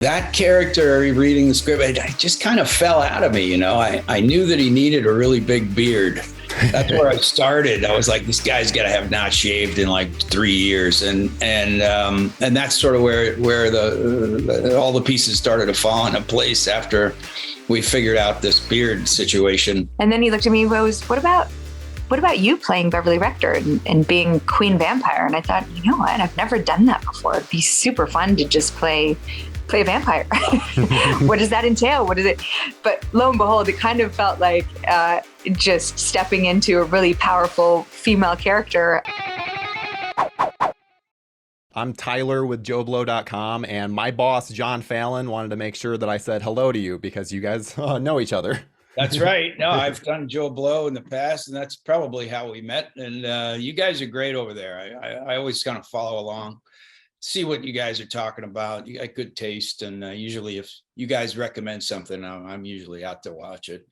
That character, reading the script, it just kind of fell out of me. I knew that he needed a really big beard. That's where I started. I was like, this guy's got to have not shaved in like 3 years, and that's sort of where all the pieces started to fall into place after we figured out this beard situation. And then he looked at me and goes, "What about you playing Beverly Rector and being Queen Vampire?" And I thought, you know what? I've never done that before. It'd be super fun to just play a vampire. What does that entail? What is it? But lo and behold, it kind of felt like just stepping into a really powerful female character. I'm Tyler with JoBlo.com, and my boss, John Fallon, wanted to make sure that I said hello to you because you guys know each other. That's right. No, I've done JoBlo in the past, and that's probably how we met. And you guys are great over there. I always kind of follow along, see what you guys are talking about. You got good taste, and usually if you guys recommend something, I'm usually out to watch it.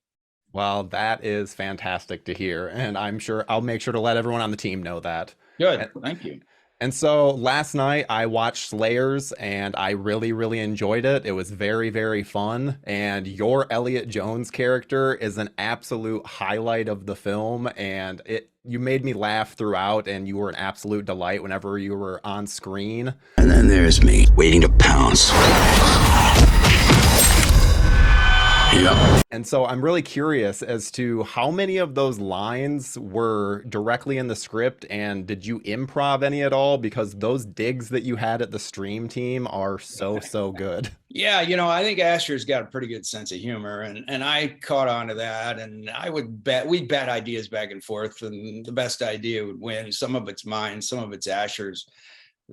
Well, that is fantastic to hear, and I'll make sure to let everyone on the team know that. Good, thank you. And so last night I watched Slayers, and I really, really enjoyed it. It was very, very fun, and your Elliot Jones character is an absolute highlight of the film, and you made me laugh throughout, and you were an absolute delight whenever you were on screen. And then there's me, waiting to pounce. Yep. And so I'm really curious as to how many of those lines were directly in the script, and did you improv any at all? Because those digs that you had at the stream team are so good. Yeah, I think Asher's got a pretty good sense of humor, and I caught on to that, and we'd bet ideas back and forth, and the best idea would win. Some of it's mine, some of it's Asher's.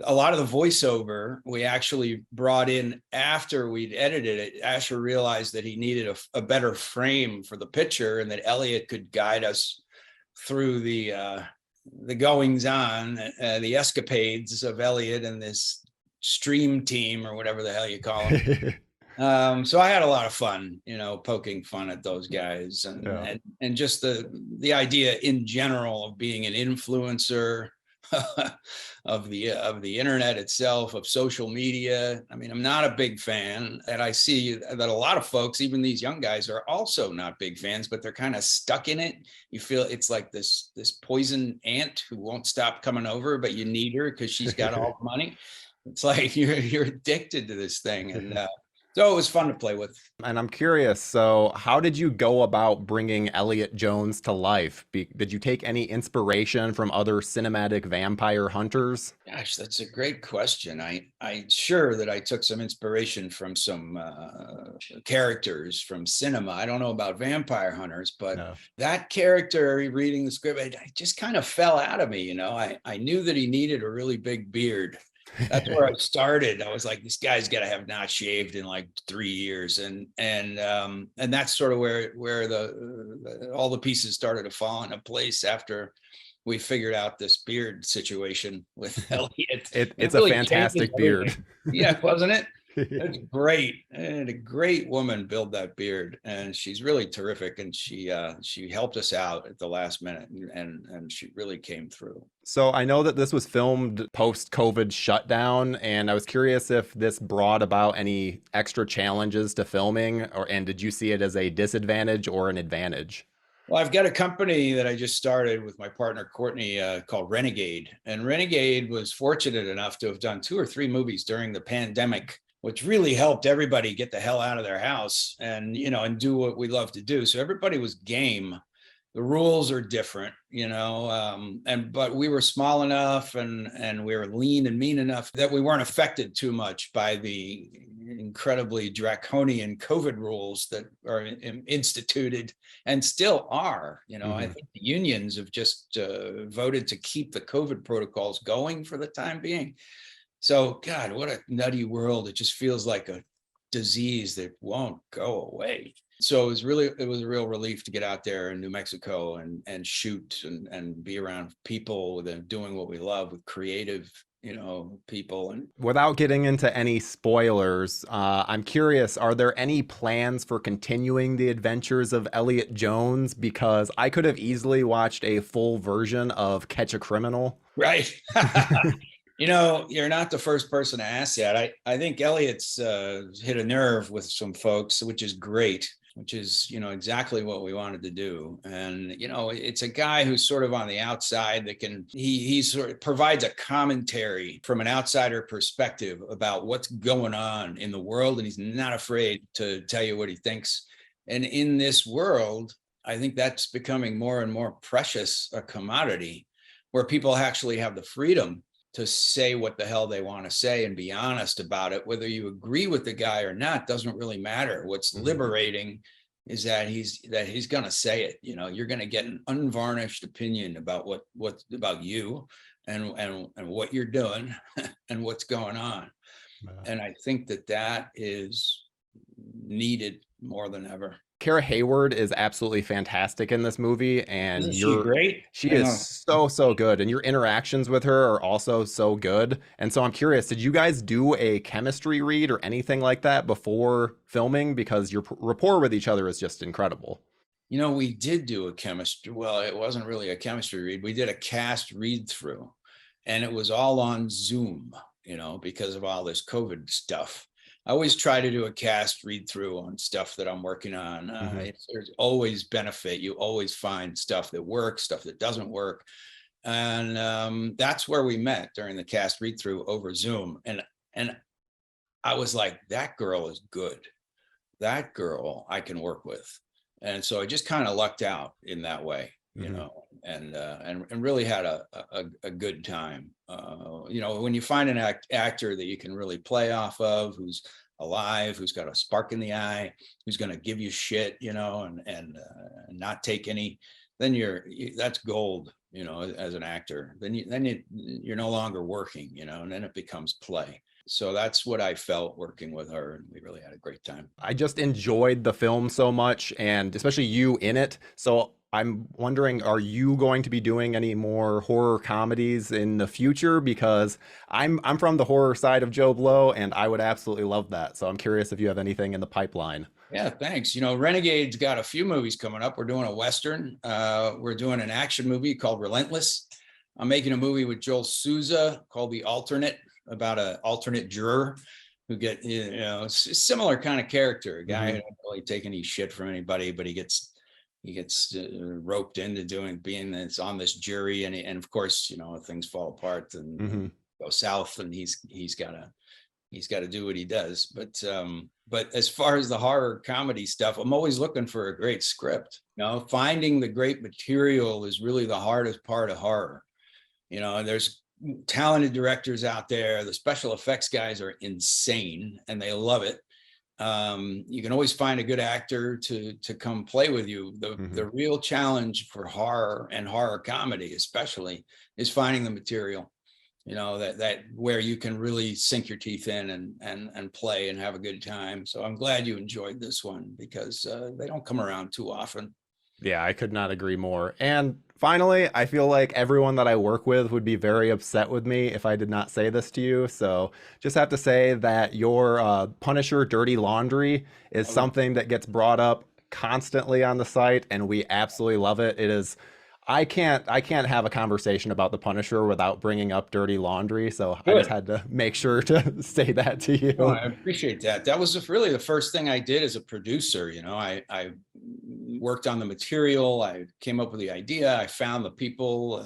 A lot of the voiceover we actually brought in after we'd edited it. Asher realized that he needed a better frame for the picture, and that Elliot could guide us through the goings on, the escapades of Elliot and this stream team, or whatever the hell you call them. So I had a lot of fun, poking fun at those guys, and just the idea in general of being an influencer of the internet itself, of social media. I mean, I'm not a big fan, and I see that a lot of folks, even these young guys, are also not big fans, but they're kind of stuck in it. You feel it's like this poison ant who won't stop coming over, but you need her because she's got all the money. It's like you're addicted to this thing, and so it was fun to play with. And I'm curious, so how did you go about bringing Elliot Jones to life? Did you take any inspiration from other cinematic vampire hunters? Gosh, that's a great question. I'm sure that I took some inspiration from some characters from cinema. I don't know about vampire hunters, but that character, reading the script, it just kind of fell out of me. I knew that he needed a really big beard. That's where I started. I was like, this guy's got to have not shaved in like 3 years, and that's sort of where all the pieces started to fall into place after we figured out this beard situation with Elliot. It's really a fantastic beard. Yeah, wasn't it? It's great. And a great woman build that beard, and she's really terrific. And she helped us out at the last minute, and she really came through. So I know that this was filmed post-COVID shutdown, and I was curious if this brought about any extra challenges to filming, and did you see it as a disadvantage or an advantage? Well, I've got a company that I just started with my partner, Courtney, called Renegade. And Renegade was fortunate enough to have done 2 or 3 movies during the pandemic, which really helped everybody get the hell out of their house and do what we love to do. So everybody was game. The rules are different, but we were small enough and we were lean and mean enough that we weren't affected too much by the incredibly draconian COVID rules that are instituted and still are. I think the unions have just voted to keep the COVID protocols going for the time being. So, God, what a nutty world. It just feels like a disease that won't go away. So it was a real relief to get out there in New Mexico and shoot and be around people and doing what we love with creative, people. And without getting into any spoilers, I'm curious, are there any plans for continuing the adventures of Elliot Jones? Because I could have easily watched a full version of Catch a Criminal. Right. You know, you're not the first person to ask that. I think Elliot's hit a nerve with some folks, which is great, which is, exactly what we wanted to do. And, it's a guy who's sort of on the outside that he sort of provides a commentary from an outsider perspective about what's going on in the world. And he's not afraid to tell you what he thinks. And in this world, I think that's becoming more and more precious a commodity where people actually have the freedom to say what the hell they want to say and be honest about it. Whether you agree with the guy or not doesn't really matter. What's liberating is that he's going to say it. You're going to get an unvarnished opinion about what about you and what you're doing and what's going on. And I think that is needed more than ever. Kara Hayward is absolutely fantastic in this movie, and Isn't she great? She is so good, and your interactions with her are also so good. And so I'm curious, did you guys do a chemistry read or anything like that before filming? Because your rapport with each other is just incredible. We did do a chemistry. Well, it wasn't really a chemistry read. We did a cast read through, and it was all on Zoom, because of all this COVID stuff. I always try to do a cast read through on stuff that I'm working on. There's always benefit. You always find stuff that works, stuff that doesn't work. And that's where we met during the cast read through over Zoom. And I was like, that girl is good. That girl I can work with. And so I just kind of lucked out in that way, and really had a good time. When you find an actor that you can really play off of, who's alive, who's got a spark in the eye, who's going to give you shit, and not take any, then that's gold, as an actor. Then you're no longer working, and then it becomes play. So that's what I felt working with her, and we really had a great time. I just enjoyed the film so much, and especially you in it. So I'm wondering, are you going to be doing any more horror comedies in the future? Because I'm from the horror side of JoBlo, and I would absolutely love that. So I'm curious if you have anything in the pipeline. Yeah, thanks. Renegade's got a few movies coming up. We're doing a Western. We're doing an action movie called Relentless. I'm making a movie with Joel Souza called The Alternate, about an alternate juror who get, similar kind of character, a guy who don't really take any shit from anybody, but he gets roped into being that's on this jury, and of course, things fall apart and go south, and he's got to do what he does. But as far as the horror comedy stuff, I'm always looking for a great script. Finding the great material is really the hardest part of horror. There's talented directors out there. The special effects guys are insane and they love it. You can always find a good actor to come play with you. The real challenge for horror and horror comedy especially is finding the material, that where you can really sink your teeth in and play and have a good time. So I'm glad you enjoyed this one, because they don't come around too often. Yeah, I could not agree more. And finally, I feel like everyone that I work with would be very upset with me if I did not say this to you. So just have to say that your Punisher dirty laundry is something that gets brought up constantly on the site, and we absolutely love it. It is, I can't have a conversation about the Punisher without bringing up dirty laundry. So good. I just had to make sure to say that to you. Oh, I appreciate that. That was really the first thing I did as a producer. I worked on the material. I came up with the idea. I found the people,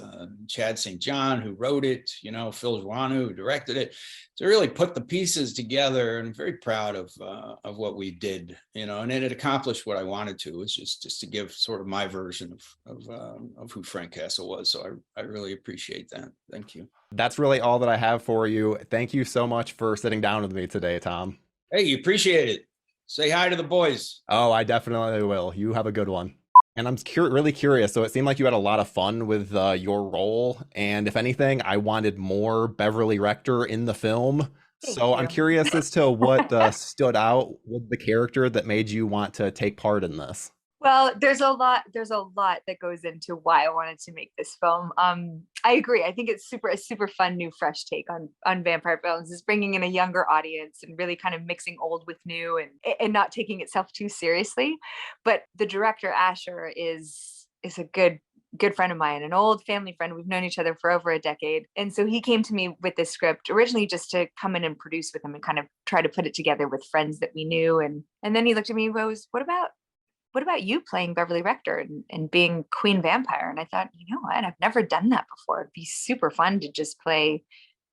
Chad St. John, who wrote it, Phil Joannou, who directed it, to really put the pieces together. And I'm very proud of what we did, and it had accomplished what I wanted to. It was just to give sort of my version of who Frank Castle was. So I really appreciate that. Thank you. That's really all that I have for you. Thank you so much for sitting down with me today, Tom. Hey, you appreciate it. Say hi to the boys. Oh, I definitely will. You have a good one. And I'm really curious. So it seemed like you had a lot of fun with your role. And if anything, I wanted more Beverly Rector in the film. So I'm curious as to what stood out with the character that made you want to take part in this. Well, there's a lot that goes into why I wanted to make this film. I agree. I think it's a super fun new fresh take on vampire films, is bringing in a younger audience and really kind of mixing old with new and not taking itself too seriously. But the director Asher is a good good friend of mine, an old family friend. We've known each other for over a decade. And so he came to me with this script originally just to come in and produce with him and kind of try to put it together with friends that we knew. And then he looked at me and goes, what about you playing Beverly Rector and being Queen Vampire? And I thought, you know what? I've never done that before. It'd be super fun to just play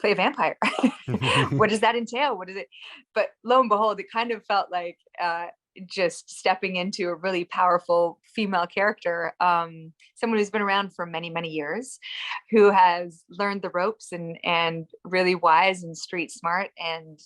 a vampire. What does that entail? What is it? But lo and behold, it kind of felt like just stepping into a really powerful female character, someone who's been around for many, many years, who has learned the ropes and really wise and street smart and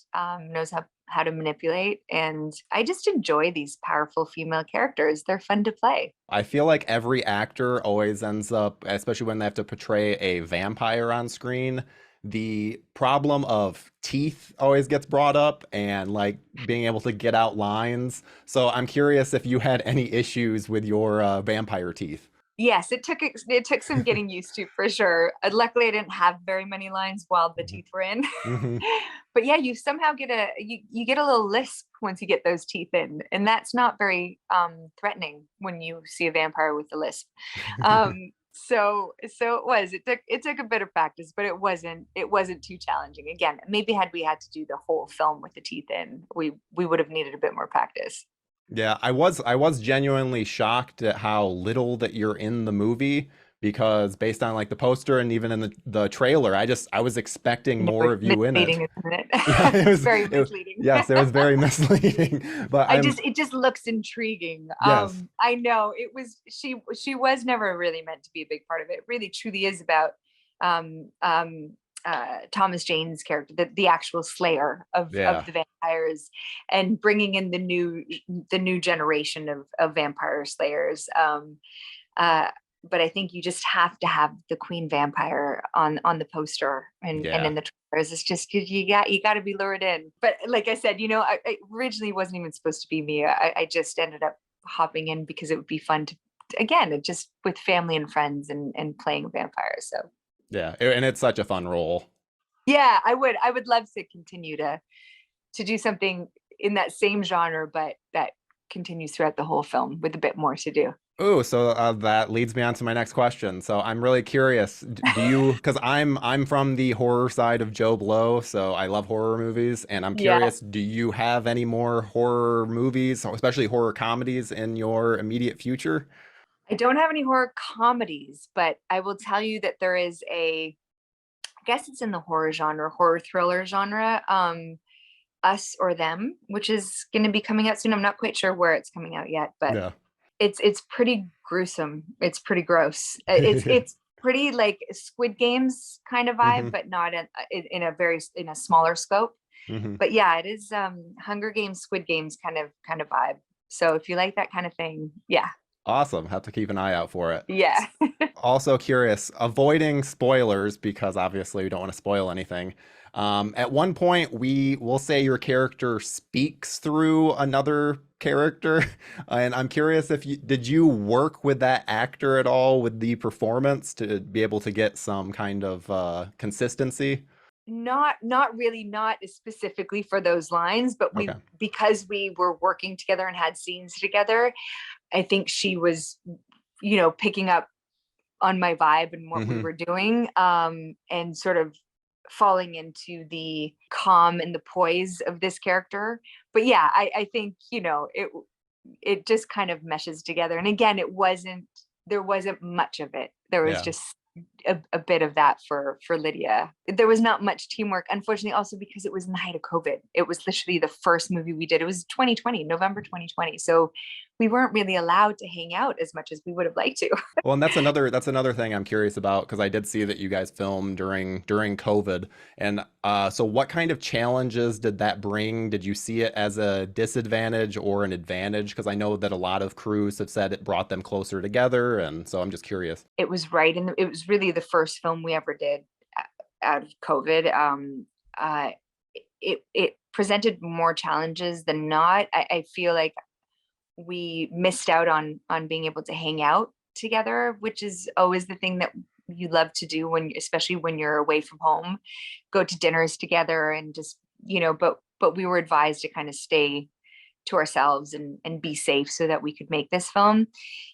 knows how to manipulate. And I just enjoy these powerful female characters. They're fun to play. I feel like every actor always ends up, especially when they have to portray a vampire on screen, the problem of teeth always gets brought up and like being able to get out lines. So I'm curious if you had any issues with your vampire teeth. Yes, it took some getting used to for sure. Luckily, I didn't have very many lines while the teeth were in. But yeah, you somehow get you get a little lisp once you get those teeth in, and that's not very threatening when you see a vampire with a lisp. So it took a bit of practice, but it wasn't too challenging. Again, maybe had we had to do the whole film with the teeth in, we would have needed a bit more practice. Yeah, I was genuinely shocked at how little that you're in the movie, because based on like the poster and even in the trailer, I was expecting more of you in it. Isn't it? Yeah, it was very misleading. Yes, it was very misleading. But it just looks intriguing. Yes. I know it was she was never really meant to be a big part of it. It really truly is about Thomas Jane's character, the actual slayer of the vampires, and bringing in the new generation of vampire slayers. But I think you just have to have the Queen Vampire on the poster and in the trailers. It's just you got to be lured in. But like I said, I originally wasn't even supposed to be me. I just ended up hopping in because it would be fun to, again, just with family and friends and playing vampires. So yeah, and it's such a fun role. Yeah, I would love to continue to do something in that same genre, but that continues throughout the whole film with a bit more to do. Oh, so that leads me on to my next question. So I'm really curious, do you, because I'm from the horror side of JoBlo, so I love horror movies, and I'm curious, do you have any more horror movies, especially horror comedies, in your immediate future? I don't have any horror comedies, but I will tell you that there is I guess it's in the horror thriller genre, Us or Them, which is going to be coming out soon. I'm not quite sure where it's coming out yet, but yeah. It's pretty gruesome. It's pretty gross. It's pretty like Squid Games kind of vibe, but not in a smaller scope. But yeah, it is Hunger Games, Squid Games kind of vibe. So if you like that kind of thing, yeah. Awesome. Have to keep an eye out for it. Yeah. Also curious, avoiding spoilers, because obviously we don't want to spoil anything. At one point, we will say your character speaks through another character. And I'm curious did you work with that actor at all with the performance to be able to get some kind of consistency? Not really, not specifically for those lines, but because we were working together and had scenes together, I think she was, picking up on my vibe and what we were doing, and sort of falling into the calm and the poise of this character. But yeah, I think, it just kind of meshes together. And again, there wasn't much of it. There was just a bit of that for Lydia. There was not much teamwork, unfortunately, also because it was in the height of COVID. It was literally the first movie we did. It was 2020, November 2020. So we weren't really allowed to hang out as much as we would have liked to. Well, and that's another thing I'm curious about, because I did see that you guys filmed during COVID. And so what kind of challenges did that bring? Did you see it as a disadvantage or an advantage? Because I know that a lot of crews have said it brought them closer together. And so I'm just curious. It was right. And it was really the first film we ever did out of COVID. It presented more challenges than not. I feel like we missed out on being able to hang out together, which is always the thing that you love to do especially when you're away from home, go to dinners together and just, but we were advised to kind of stay to ourselves and be safe so that we could make this film,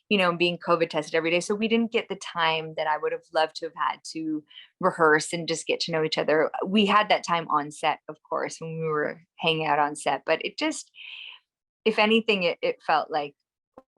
being COVID tested every day. So we didn't get the time that I would have loved to have had to rehearse and just get to know each other. We had that time on set, of course, when we were hanging out on set, but it just, if anything, it felt like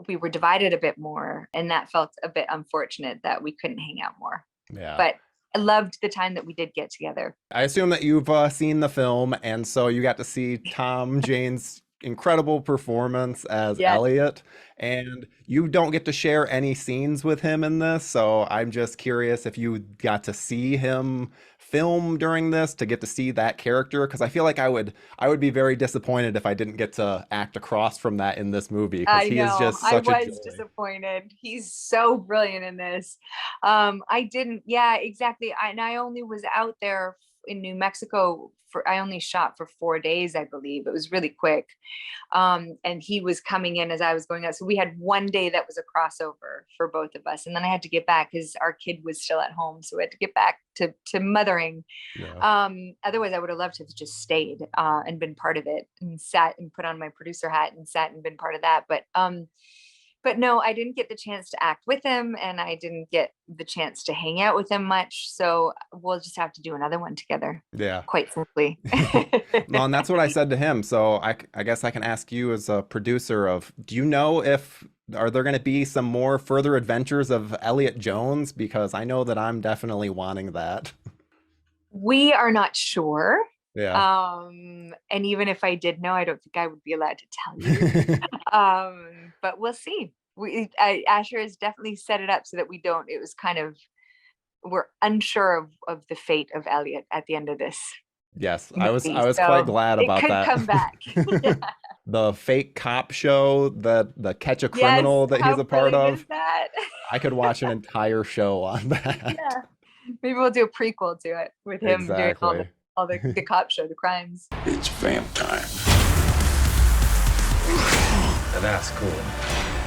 we were divided a bit more, and that felt a bit unfortunate that we couldn't hang out more. Yeah. But I loved the time that we did get together. I assume that you've seen the film, and so you got to see Tom Jane's incredible performance as Elliot, and you don't get to share any scenes with him in this, so I'm just curious if you got to see him film during this to get to see that character, because I feel like I would be very disappointed if I didn't get to act across from that in this movie, because he is just such a joy. I was disappointed. He's so brilliant in this. I didn't, yeah, exactly. I only was out there in New Mexico I only shot for 4 days, I believe. It was really quick. And he was coming in as I was going out. So we had one day that was a crossover for both of us. And then I had to get back because our kid was still at home. So we had to get back to mothering. Yeah. Otherwise I would have loved to have just stayed and been part of it and sat and put on my producer hat and sat and been part of that. But no, I didn't get the chance to act with him, and I didn't get the chance to hang out with him much. So we'll just have to do another one together. Yeah. Quite simply. No, and that's what I said to him. So I guess I can ask you as a producer do you know are there going to be some more further adventures of Elliot Jones? Because I know that I'm definitely wanting that. We are not sure. Yeah. And even if I did know, I don't think I would be allowed to tell you. But we'll see. Asher has definitely set it up so that we don't. It was kind of, we're unsure of the fate of Elliot at the end of this. Yes, movie. I was quite glad about that. It could come back. Yeah. The fake cop show, the Catch a Criminal that he's a part of. That? I could watch an entire show on that. Yeah. Maybe we'll do a prequel to it with him doing all the cop show, the crimes. It's vamp time. That's cool.